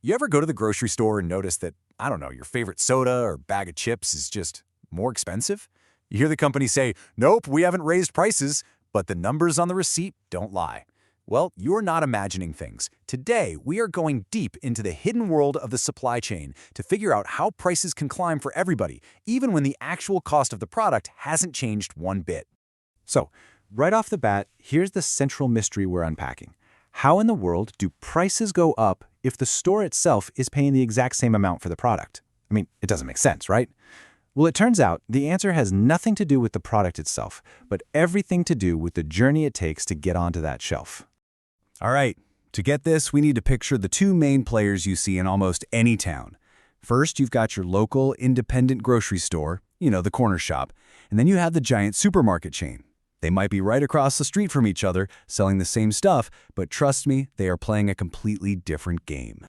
You ever go to the grocery store and notice that, I don't know, your favorite soda or bag of chips is just more expensive? You hear the company say, nope, we haven't raised prices, but the numbers on the receipt don't lie. Well, you're not imagining things. Today, we are going deep into the hidden world of the supply chain to figure out how prices can climb for everybody, even when the actual cost of the product hasn't changed one bit. So, right off the bat, here's the central mystery we're unpacking. How in the world do prices go up if the store itself is paying the exact same amount for the product? I mean, it doesn't make sense, right? Well, it turns out the answer has nothing to do with the product itself, but everything to do with the journey it takes to get onto that shelf. All right, to get this, we need to picture the two main players you see in almost any town. First, you've got your local independent grocery store, the corner shop, and then you have the giant supermarket chain. They might be right across the street from each other, selling the same stuff, but trust me, they are playing a completely different game.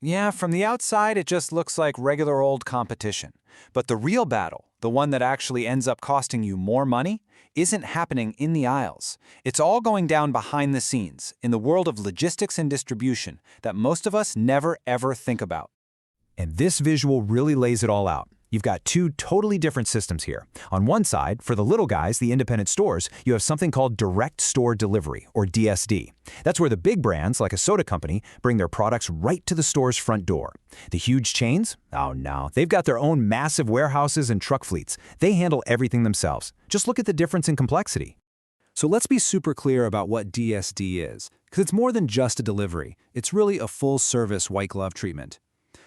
Yeah, from the outside, it just looks like regular old competition. But the real battle, the one that actually ends up costing you more money, isn't happening in the aisles. It's all going down behind the scenes, in the world of logistics and distribution that most of us never ever think about. And this visual really lays it all out. You've got two totally different systems here. On one side, for the little guys, the independent stores, you have something called direct store delivery, or DSD. That's where the big brands, like a soda company, bring their products right to the store's front door. The huge chains? Oh no, they've got their own massive warehouses and truck fleets. They handle everything themselves. Just look at the difference in complexity. So let's be super clear about what DSD is, because it's more than just a delivery. It's really a full-service white-glove treatment.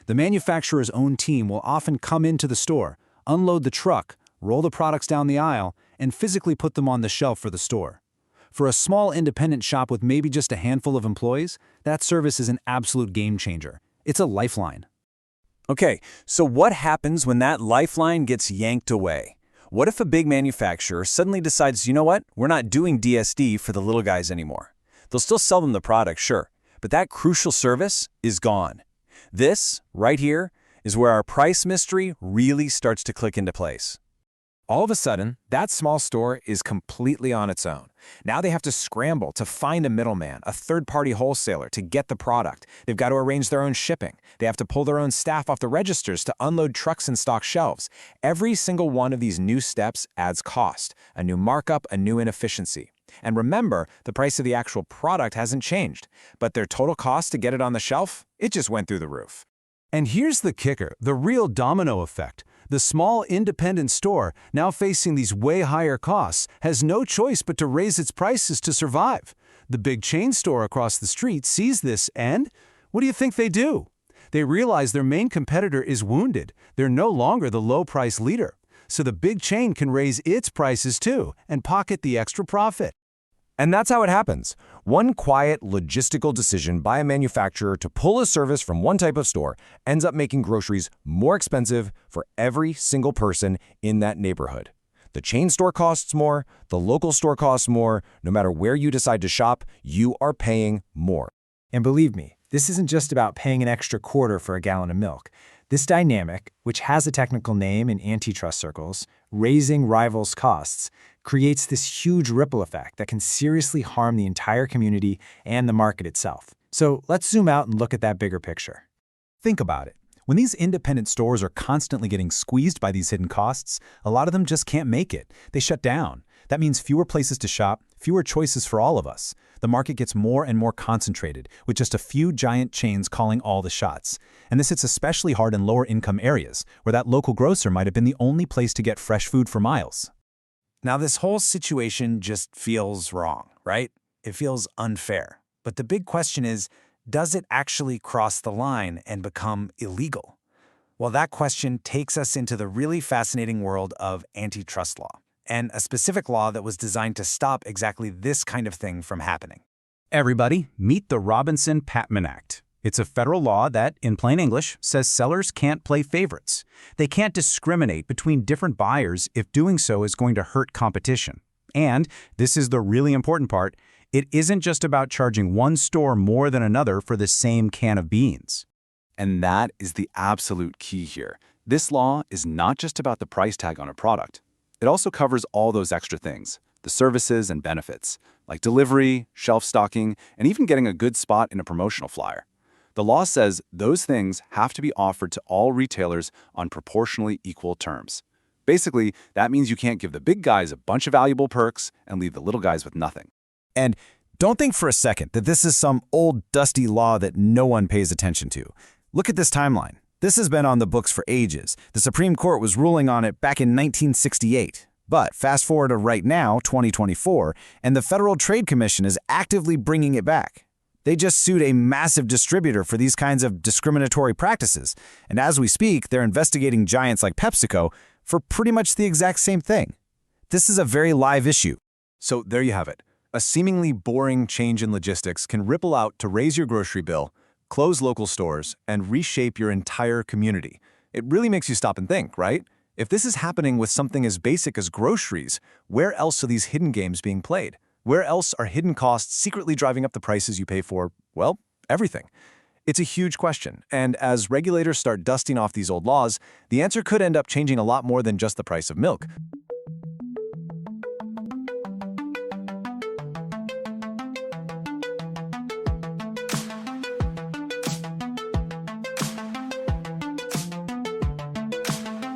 The manufacturer's own team will often come into the store, unload the truck, roll the products down the aisle, and physically put them on the shelf for the store. For a small independent shop with maybe just a handful of employees, that service is an absolute game changer. It's a lifeline. Okay, so what happens when that lifeline gets yanked away? What if a big manufacturer suddenly decides, you know what, we're not doing DSD for the little guys anymore? They'll still sell them the product, sure, but that crucial service is gone. This, right here, is where our price mystery really starts to click into place. All of a sudden, that small store is completely on its own. Now they have to scramble to find a middleman, a third-party wholesaler, to get the product. They've got to arrange their own shipping. They have to pull their own staff off the registers to unload trucks and stock shelves. Every single one of these new steps adds cost, a new markup, a new inefficiency. And remember, the price of the actual product hasn't changed, but their total cost to get it on the shelf, it just went through the roof. And here's the kicker, the real domino effect. The small independent store, now facing these way higher costs, has no choice but to raise its prices to survive. The big chain store across the street sees this and, what do you think they do? They realize their main competitor is wounded. They're no longer the low-price leader. So the big chain can raise its prices too and pocket the extra profit. And that's how it happens. One quiet, logistical decision by a manufacturer to pull a service from one type of store ends up making groceries more expensive for every single person in that neighborhood. The chain store costs more, the local store costs more. No matter where you decide to shop, you are paying more. And believe me, this isn't just about paying an extra quarter for a gallon of milk. This dynamic, which has a technical name in antitrust circles, raising rivals' costs, creates this huge ripple effect that can seriously harm the entire community and the market itself. So let's zoom out and look at that bigger picture. Think about it. When these independent stores are constantly getting squeezed by these hidden costs, a lot of them just can't make it. They shut down. That means fewer places to shop, fewer choices for all of us. The market gets more and more concentrated, with just a few giant chains calling all the shots. And this hits especially hard in lower-income areas, where that local grocer might have been the only place to get fresh food for miles. Now, this whole situation just feels wrong, right? It feels unfair. But the big question is, does it actually cross the line and become illegal? Well, that question takes us into the really fascinating world of antitrust law, and a specific law that was designed to stop exactly this kind of thing from happening. Everybody, meet the Patman Act. It's a federal law that, in plain English, says sellers can't play favorites. They can't discriminate between different buyers if doing so is going to hurt competition. And, this is the really important part, it isn't just about charging one store more than another for the same can of beans. And that is the absolute key here. This law is not just about the price tag on a product. It also covers all those extra things, the services and benefits, like delivery, shelf stocking, and even getting a good spot in a promotional flyer. The law says those things have to be offered to all retailers on proportionally equal terms. Basically, that means you can't give the big guys a bunch of valuable perks and leave the little guys with nothing. And don't think for a second that this is some old, dusty law that no one pays attention to. Look at this timeline. This has been on the books for ages. The Supreme Court was ruling on it back in 1968. But fast forward to right now, 2024, and the Federal Trade Commission is actively bringing it back. They just sued a massive distributor for these kinds of discriminatory practices. And as we speak, they're investigating giants like PepsiCo for pretty much the exact same thing. This is a very live issue. So there you have it. A seemingly boring change in logistics can ripple out to raise your grocery bill, close local stores, and reshape your entire community. It really makes you stop and think, right? If this is happening with something as basic as groceries, where else are these hidden games being played? Where else are hidden costs secretly driving up the prices you pay for, well, everything? It's a huge question, and as regulators start dusting off these old laws, the answer could end up changing a lot more than just the price of milk.